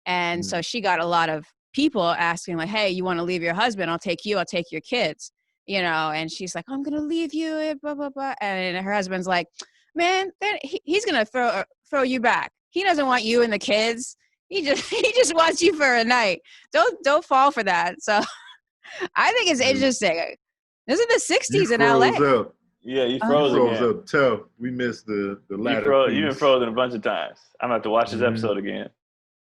And so she got a lot of people asking like, hey, you want to leave your husband? I'll take your kids, and she's like, I'm going to leave you, blah, blah, blah. And her husband's like, man, he's gonna throw you back. He doesn't want you and the kids. He just wants you for a night. Don't fall for that. So I think it's interesting. This is the 60s in LA.
Up.
Yeah, you froze
up tough. We missed the latter piece.
You've been frozen a bunch of times. I'm gonna have to watch this episode again.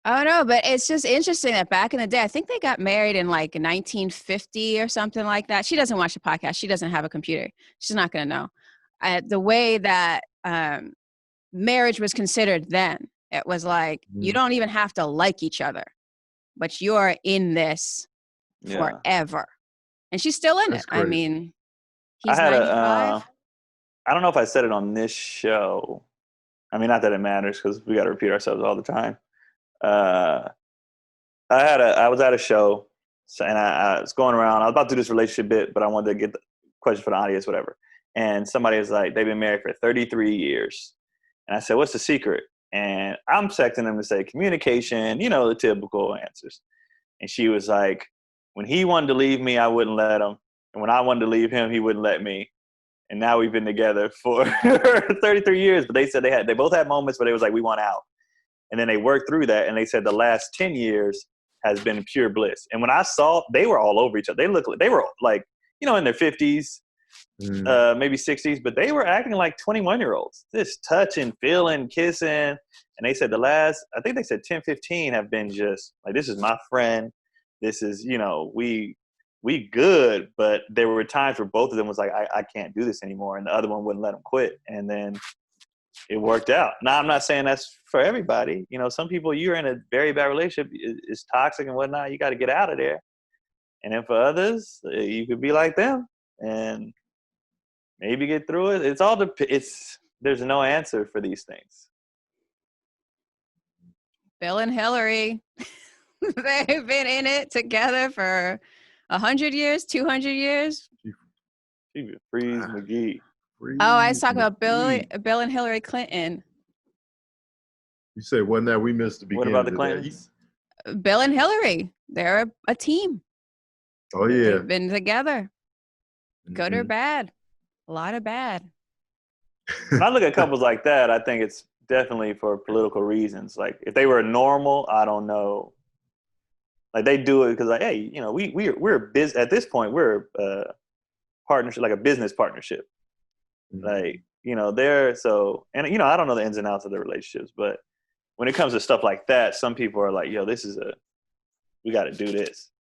Oh no, but it's just interesting that back in the day, I think they got married in like 1950 or something like that. She doesn't watch the podcast. She doesn't have a computer. She's not gonna know. The way that marriage was considered then, it was like you don't even have to like each other, but you're in this forever. And she's still in it. Crazy. I mean, he's 95.
I don't know if I said it on this show. I mean, not that it matters because we got to repeat ourselves all the time. I was at a show, and I was going around. I was about to do this relationship bit, but I wanted to get the question for the audience, whatever. And somebody was like, they've been married for 33 years. And I said, what's the secret? And I'm expecting them to say communication, the typical answers. And she was like, when he wanted to leave me, I wouldn't let him. And when I wanted to leave him, he wouldn't let me. And now we've been together for 33 years. But they said they both had moments, but it was like, we want out. And then they worked through that. And they said the last 10 years has been pure bliss. And when I saw, they were all over each other. They were like, in their 50s. maybe 60s, but they were acting like 21-year-olds, just touching, feeling, kissing. And they said I think they said 10, 15 have been just like, this is my friend. This is, we good, but there were times where both of them was like, I can't do this anymore. And the other one wouldn't let them quit. And then it worked out. Now, I'm not saying that's for everybody. Some people, you're in a very bad relationship, it's toxic and whatnot. You got to get out of there. And then for others, you could be like them and maybe get through it. It's all there's no answer for these things.
Bill and Hillary, they've been in it together for 100 years, 200 years.
Freeze McGee.
Oh, I was talking about Bill and Hillary Clinton.
You say, wasn't that we missed the beginning?
What about the Clintons?
Bill and Hillary, they're a team.
Oh, yeah.
They've been together. Good or bad. A lot of bad.
When I look at couples like that, I think it's definitely for political reasons. Like, if they were normal, I don't know. Like, they do it because, like, hey, we're at this point, we're a partnership, like a business partnership. Like, they're so, and, I don't know the ins and outs of the relationships, but when it comes to stuff like that, some people are like, yo, we got to do this.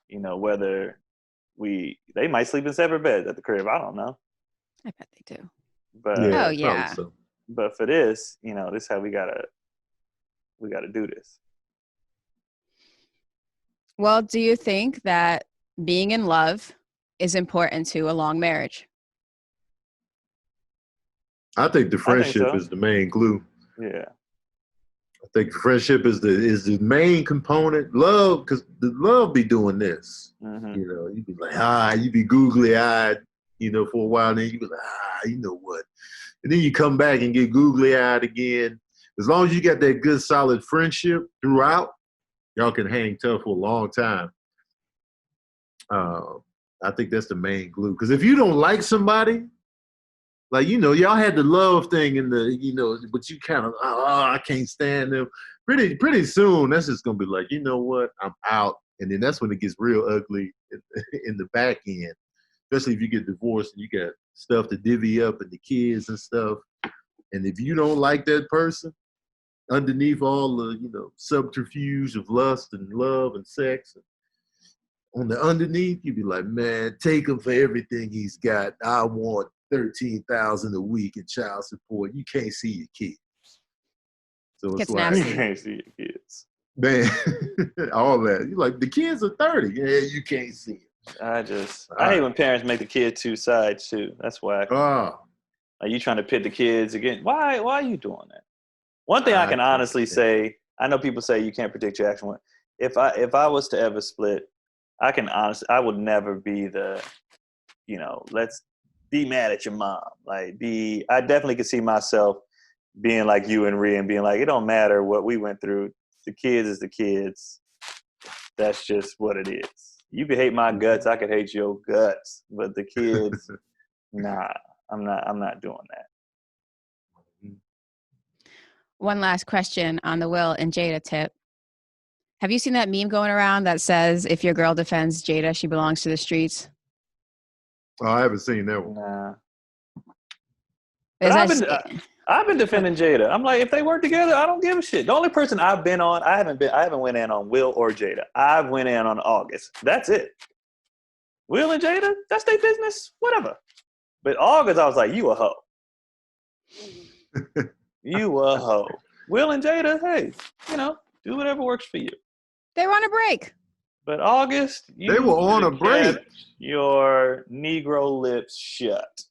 Whether they might sleep in separate beds at the crib. I don't know.
I bet they do.
But
yeah.
So.
But for this, this is how we gotta do this.
Well, do you think that being in love is important to a long marriage?
I think the friendship is the main glue.
Yeah.
I think friendship is the main component. Love, because the love be doing this.
Mm-hmm.
You be like, you be googly eyed, for a while. Then you be like, you know what? And then you come back and get googly eyed again. As long as you got that good, solid friendship throughout, y'all can hang tough for a long time. I think that's the main glue. Because if you don't like somebody, like, y'all had the love thing in but you kind of, I can't stand them. Pretty soon, that's just going to be like, you know what? I'm out. And then that's when it gets real ugly in the back end, especially if you get divorced and you got stuff to divvy up and the kids and stuff. And if you don't like that person, underneath all the, subterfuge of lust and love and sex, on the underneath, you'd be like, man, take him for everything he's got. I want $13,000 a week in child support. You can't see your kids. So it's like,
you can't see your kids.
Man, all that. You're like, the kids are 30. Yeah, you can't see them.
I hate when parents make the kid two sides too. That's why. Are you trying to pit the kids again? Why are you doing that? One thing I can honestly say, I know people say you can't predict your action. If I was to ever split, I would never be the, let's be mad at your mom. Like, I definitely could see myself being like you and Rhea and being like, it don't matter what we went through. The kids is the kids. That's just what it is. You could hate my guts. I could hate your guts. But the kids, nah, I'm not doing that.
One last question on the Will and Jada tip. Have you seen that meme going around that says, if your girl defends Jada, she belongs to the streets?
Oh, I haven't seen that one.
Nah. I've been defending Jada. I'm like, if they work together, I don't give a shit. The only person I've been on, I haven't went in on Will or Jada. I've went in on August. That's it. Will and Jada, that's their business. Whatever. But August, I was like, you a hoe. You a hoe. Will and Jada, hey, do whatever works for you.
They were on a break.
But August,
they were on a break.
Your Negro lips shut.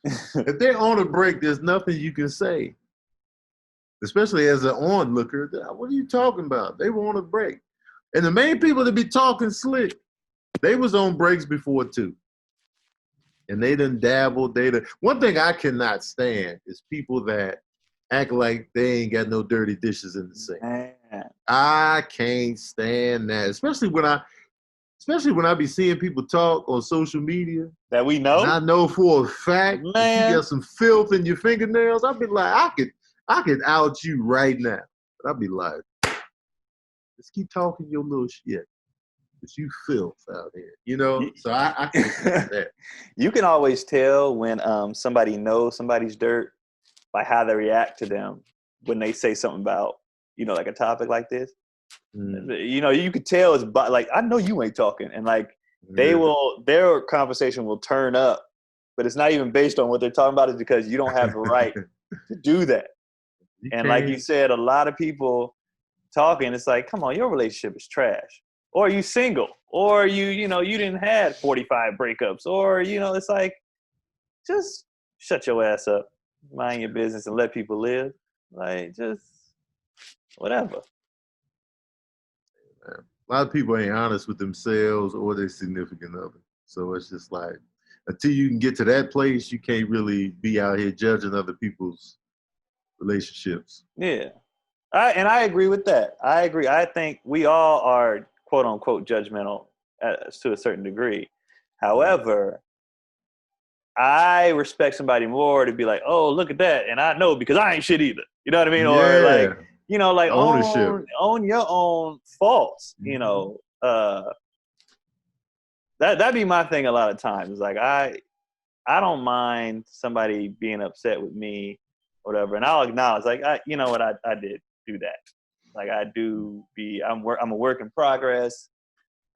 If they're on a break, there's nothing you can say. Especially as an onlooker. What are you talking about? They were on a break. And the main people that be talking slick, they was on breaks before too. And they done dabbled. One thing I cannot stand is people that act like they ain't got no dirty dishes in the sink.
Man.
I can't stand that. Especially when I be seeing people talk on social media.
That we know?
And I know for a fact that you got some filth in your fingernails. I'd be like, I could out you right now. But I'd be like, let's keep talking your little shit. but you filth out here, you know. So I can accept that.
You can always tell when somebody knows somebody's dirt by how they react to them when they say something about, you know, like a topic like this. You know, you could tell it's like, I know you ain't talking, and like their conversation will turn up, but it's not even based on what they're talking about. It's because you don't have the right to do that. And like you said, a lot of people talking, it's like, come on, your relationship is trash, or you single, or you know, you didn't have 45 breakups, or, you know, it's like, just shut your ass up, mind your business, and let people live. Like, just whatever.
A lot of people ain't honest with themselves or their significant other. So it's just like, until you can get to that place, you can't really be out here judging other people's relationships.
Yeah. I agree with that. I agree. I think we all are, quote unquote, judgmental to a certain degree. However, I respect somebody more to be like, oh, look at that. And I know because I ain't shit either. You know what I mean?
Yeah.
Or like, you know, like
ownership.
Own your own faults, you know. That'd be my thing a lot of times. Like I don't mind somebody being upset with me, whatever, and I'll acknowledge, like, you know what, I did do that. Like I'm a work in progress.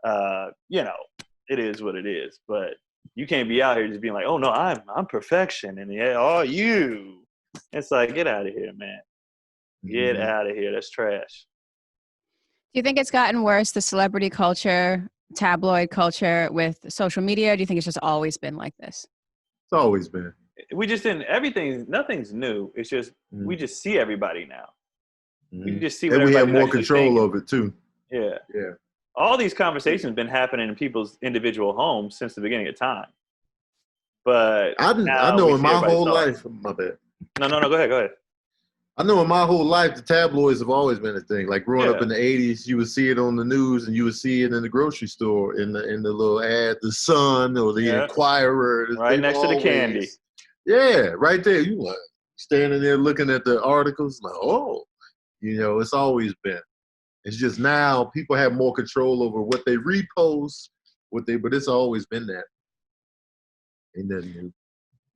You know, it is what it is. But you can't be out here just being like, oh no, I'm perfection, and yeah, oh you. It's like, get out of here, man. Get out of here. That's trash.
Do you think it's gotten worse, the celebrity culture, tabloid culture with social media? Or do you think it's just always been like this?
It's always been.
We just didn't. Nothing's new. It's just we just see everybody now. We just see what
and we have more control
thinking.
of it too.
Yeah.
Yeah.
All these conversations have been happening in people's individual homes since the beginning of time. But
I know in my whole life. My bad.
No. Go ahead.
I know in my whole life, the tabloids have always been a thing. Like growing up in the 80s, you would see it on the news and you would see it in the grocery store in the little ad, the Sun or the Inquirer.
Right next to the candy.
Yeah, right there. You like standing there looking at the articles like, oh, you know, it's always been. It's just now people have more control over what they repost, but it's always been that. Ain't nothing new.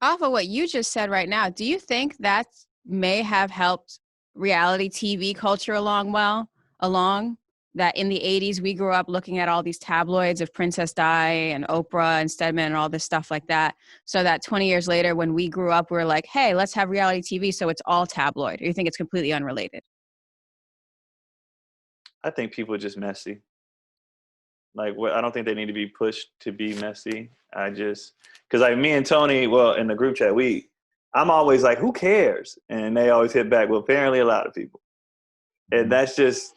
Off of what you just said right now, do you think that may have helped reality TV culture along that in the 80s we grew up looking at all these tabloids of Princess Di and Oprah and Stedman and all this stuff like that, so that 20 years later when we grew up we're like, hey, let's have reality TV, so it's all tabloid? Or you think it's completely unrelated?
I think people are just messy. Like, I don't think they need to be pushed to be messy. Because like me and Tony, well, in the group chat, I'm always like, who cares? And they always hit back, well, apparently a lot of people. And that's just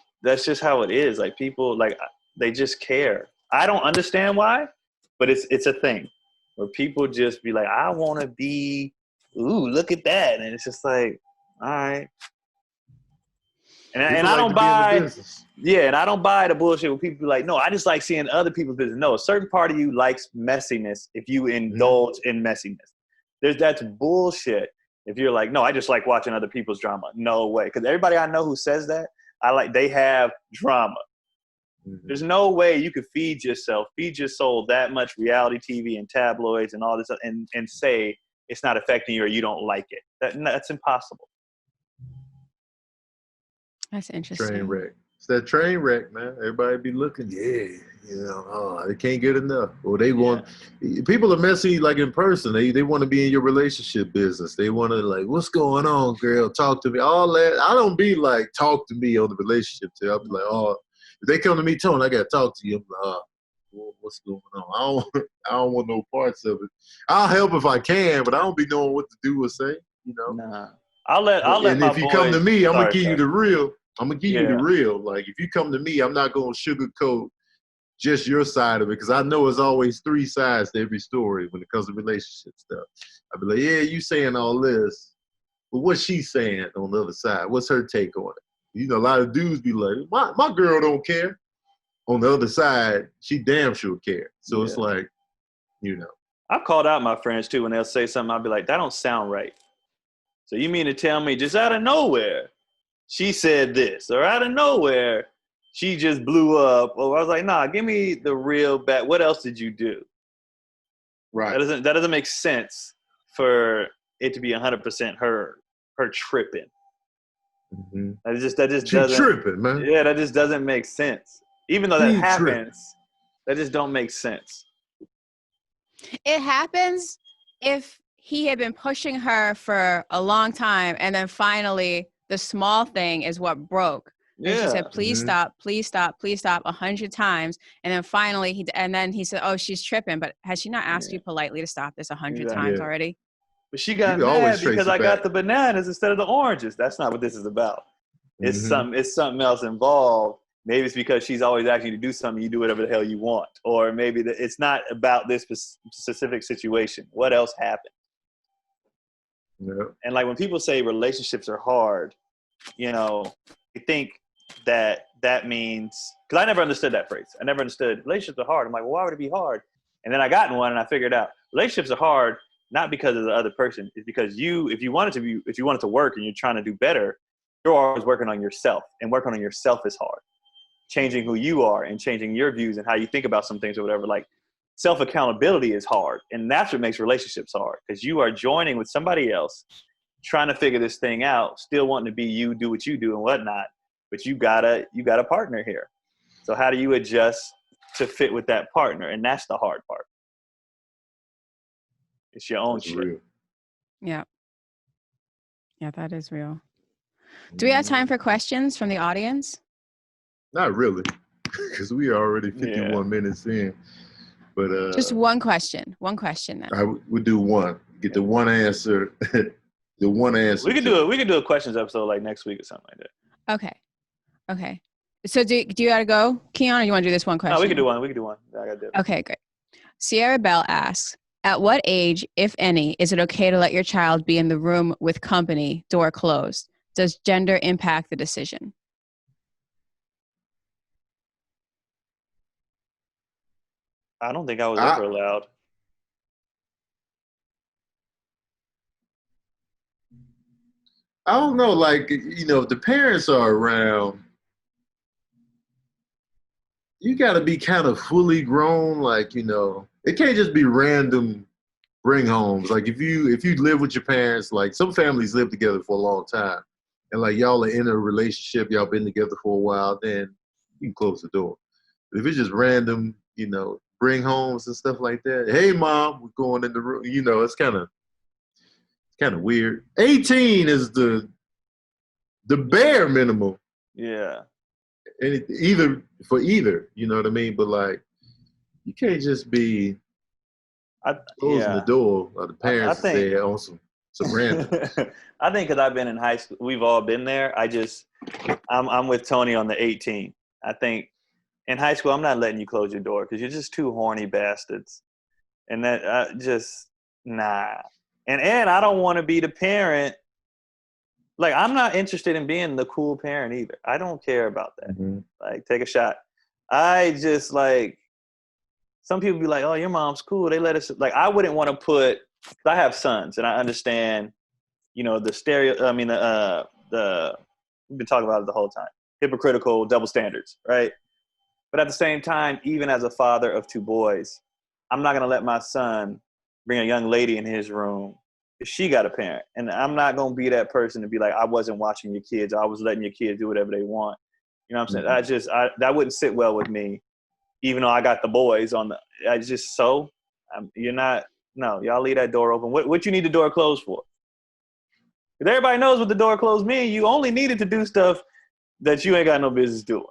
how it is. Like people, like they just care. I don't understand why, but it's a thing where people just be like, I want to be, ooh, look at that. And it's just like, all right. And I don't buy, and I don't buy the bullshit when people be like, no, I just like seeing other people's business. No, a certain part of you likes messiness if you indulge in messiness. That's bullshit. If you're like, no, I just like watching other people's drama. No way. Because everybody I know who says that, they have drama. There's no way you could feed your soul that much reality TV and tabloids and all this and say it's not affecting you or you don't like it. That's impossible.
That's interesting.
Train wreck. It's that train wreck, man. Everybody be looking, you know, they can't get enough. Or they want, people are messy like in person. They want to be in your relationship business. They want to like, what's going on, girl? Talk to me. All that. I don't be like, talk to me on the relationship tip. I'll be like, oh, if they come to me, Tone, I got to talk to you. I'm like, well, what's going on? I don't want no parts of it. I'll help if I can, but I don't be knowing what to do or say, you know?
Nah. I'll let
and
my
if you
boys,
come to me, I'm going to give you the real. I'm going to give you the
Yeah.
real. Like, if you come to me, I'm not going to sugarcoat just your side of it, because I know there's always three sides to every story when it comes to relationship stuff. I'll be like, yeah, you saying all this, but what's she saying on the other side? What's her take on it? You know, a lot of dudes be like, my girl don't care. On the other side, she damn sure care. So it's like, you know.
I've called out my friends, too, when they'll say something, I'll be like, that don't sound right. So you mean to tell me just out of nowhere, she said this, or out of nowhere, she just blew up. Or I was like, nah, give me the real bad. What else did you do?
Right.
That doesn't make sense for it to be 100% her tripping.
Mm-hmm.
That just
She
doesn't.
tripping, man.
Yeah, that just doesn't make sense. Even though that
She
happens,
tripping.
that just don't make sense.
It happens if he had been pushing her for a long time, and then finally the small thing is what broke. And she said, please stop, please stop, please stop 100 times. And then finally he said, oh, she's tripping. But has she not asked you politely to stop this 100 times already?
But she
You
got
can always
mad
trace
because
it
I got
back.
the bananas instead of the oranges. That's not what this is about. It's
Mm-hmm.
something else involved. Maybe it's because she's always asking you to do something, you do whatever the hell you want. Or maybe it's not about this specific situation. What else happened?
Yeah.
And like when people say relationships are hard, you know, I think that means, because I never understood that phrase. I never understood relationships are hard. I'm like, well, why would it be hard? And then I got in one and I figured out relationships are hard not because of the other person. It's because if you want it to work and you're trying to do better, you're always working on yourself, and working on yourself is hard. Changing who you are and changing your views and how you think about some things or whatever. Like self accountability is hard, and that's what makes relationships hard, because you are joining with somebody else, trying to figure this thing out, still wanting to be you, do what you do and whatnot, but you got a partner here. So how do you adjust to fit with that partner? And that's the hard part. It's your own
That's
shit.
real.
Yeah. Yeah, that is real. Do we have time for questions from the audience?
Not really, because we are already 51 minutes in. But
just one question. One question then.
I would do one. Get the one answer. The one answer.
We could do a questions episode like next week or something like that.
Okay. So do you gotta go, Keon, or you want to do this one question?
No, we could do one. I gotta do it.
Okay, great. Sierra Bell asks, at what age, if any, is it okay to let your child be in the room with company, door closed? Does gender impact the decision?
I don't think I was ever allowed.
I don't know, like, you know, if the parents are around, you got to be kind of fully grown. Like, you know, it can't just be random bring homes. Like if you live with your parents, like some families live together for a long time, and like y'all are in a relationship, y'all been together for a while, then you can close the door. But if it's just random, you know, bring homes and stuff like that. Hey, mom, we're going in the room. You know, it's kind of weird. 18 is the bare minimum.
Yeah.
And either, you know what I mean? But like, you can't just be closing the door or the parents say on some random.
I think because I've been in high school, we've all been there. I'm with Tony on the 18. I think in high school, I'm not letting you close your door because you're just two horny bastards. And that nah. And I don't want to be the parent. Like, I'm not interested in being the cool parent either. I don't care about that.
Mm-hmm.
Like, take a shot. I just like, some people be like, oh, your mom's cool. They let us, like, I wouldn't want to put, I have sons and I understand, you know, we've been talking about it the whole time. Hypocritical, double standards, right? But at the same time, even as a father of two boys, I'm not going to let my son bring a young lady in his room if she got a parent. And I'm not going to be that person to be like, I wasn't watching your kids. I was letting your kids do whatever they want. You know what I'm saying?
Mm-hmm.
That wouldn't sit well with me, even though I got the boys on y'all leave that door open. What you need the door closed for? Because everybody knows what the door closed means. You only needed to do stuff that you ain't got no business doing.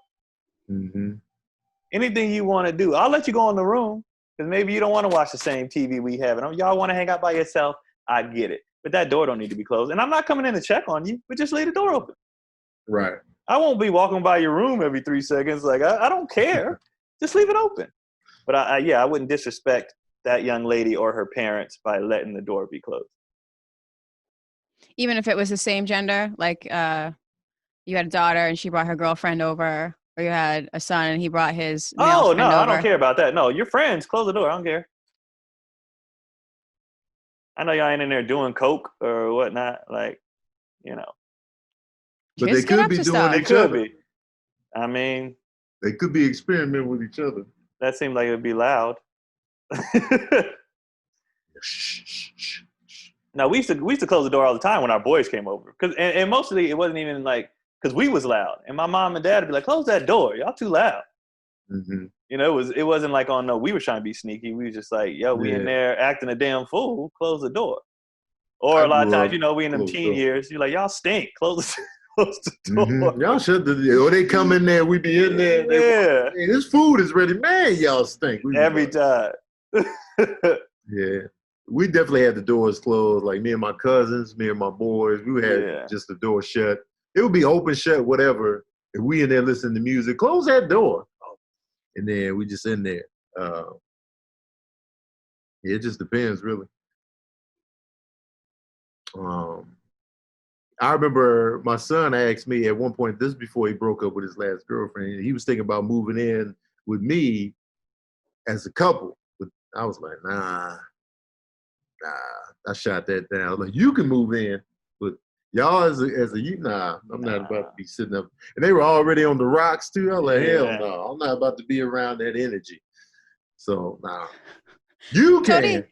Mm-hmm.
Anything you want to do, I'll let you go in the room because maybe you don't want to watch the same TV we have. And y'all want to hang out by yourself. I get it. But that door don't need to be closed. And I'm not coming in to check on you, but just leave the door open.
Right.
I won't be walking by your room every 3 seconds. Like, I don't care. Just leave it open. But I wouldn't disrespect that young lady or her parents by letting the door be closed.
Even if it was the same gender, like you had a daughter and she brought her girlfriend over, or you had a son and he brought his male friend over.
I don't care about that. No, your friends, close the door. I don't care. I know y'all ain't in there doing coke or whatnot. Like, you know.
But they could be doing
They
each
could
other.
be. I mean,
They could be experimenting with each other.
That seemed like it would be loud. Now we used to close the door all the time when our boys came over, and mostly it wasn't even like because we was loud, and my mom and dad would be like, "Close that door, y'all too loud."
Mm-hmm.
You know, it wasn't like, "Oh no, we were trying to be sneaky." We was just like, "Yo, we in there acting a damn fool. Close the door." Or a lot of times, you know, we in them teen years, you're like, "Y'all stink. Close the door."
Mm-hmm. Y'all shut the door. Or they come in there, we be in there. And
Yeah.
hey, this food is ready. Man, y'all stink.
Every time.
Yeah. We definitely had the doors closed. Like me and my cousins, me and my boys, we had just the door shut. It would be open, shut, whatever. If we in there listening to music, close that door. And then we just in there. It just depends, really. I remember my son asked me at one point, this before he broke up with his last girlfriend, he was thinking about moving in with me as a couple. But I was like, nah. I shot that down. I was like, you can move in, but y'all as a you, I'm not about to be sitting up. And they were already on the rocks too. I was like, hell no, I'm not about to be around that energy. So you can.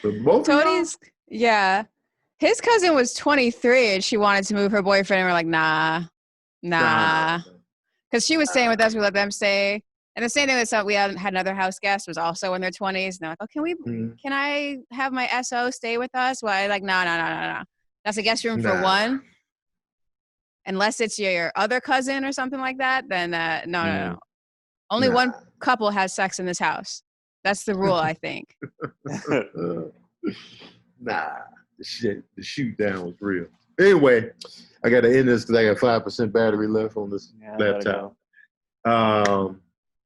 But both
Tony's, his cousin was 23 and she wanted to move her boyfriend, and we're like, nah. Because she was staying with us, we let them stay. And the same thing with we had another house guest was also in their 20s. And they're like, oh, can I have my SO stay with us? Well, I'm like, no. That's a guest room for one. Unless it's your other cousin or something like that, then no. Only one couple has sex in this house. That's the rule, I think.
The shoot down was real. Anyway, I got to end this because I got 5% battery left on this laptop.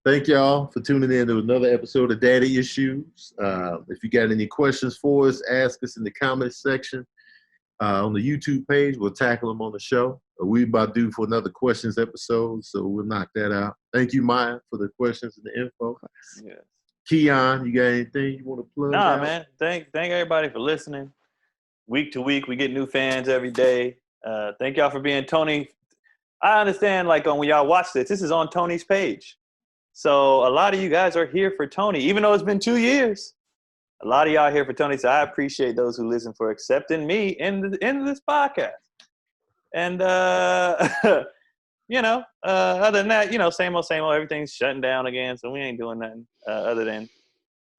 Thank y'all for tuning in to another episode of Daddy Issues. If you got any questions for us, ask us in the comments section on the YouTube page. We'll tackle them on the show. We about due for another questions episode, so we'll knock that out. Thank you, Maya, for the questions and the info.
Yes.
Keon, you got anything you want to plug?
Nah, man. Thank everybody for listening. Week to week, we get new fans every day. Thank y'all for being Tony. I understand, like, when y'all watch this is on Tony's page. So a lot of you guys are here for Tony, even though it's been 2 years. A lot of y'all here for Tony, so I appreciate those who listen for accepting me in this podcast. And, other than that, same old, everything's shutting down again, so we ain't doing nothing other than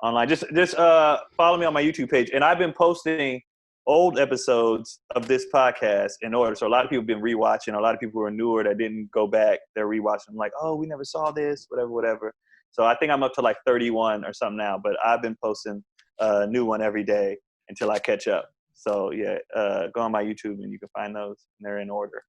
online. Just follow me on my YouTube page. And I've been posting old episodes of this podcast in order. So a lot of people have been rewatching. A lot of people who are newer that didn't go back, they're rewatching. I'm like, oh, we never saw this, whatever. So I think I'm up to like 31 or something now, but I've been posting a new one every day until I catch up. So go on my YouTube and you can find those, and they're in order.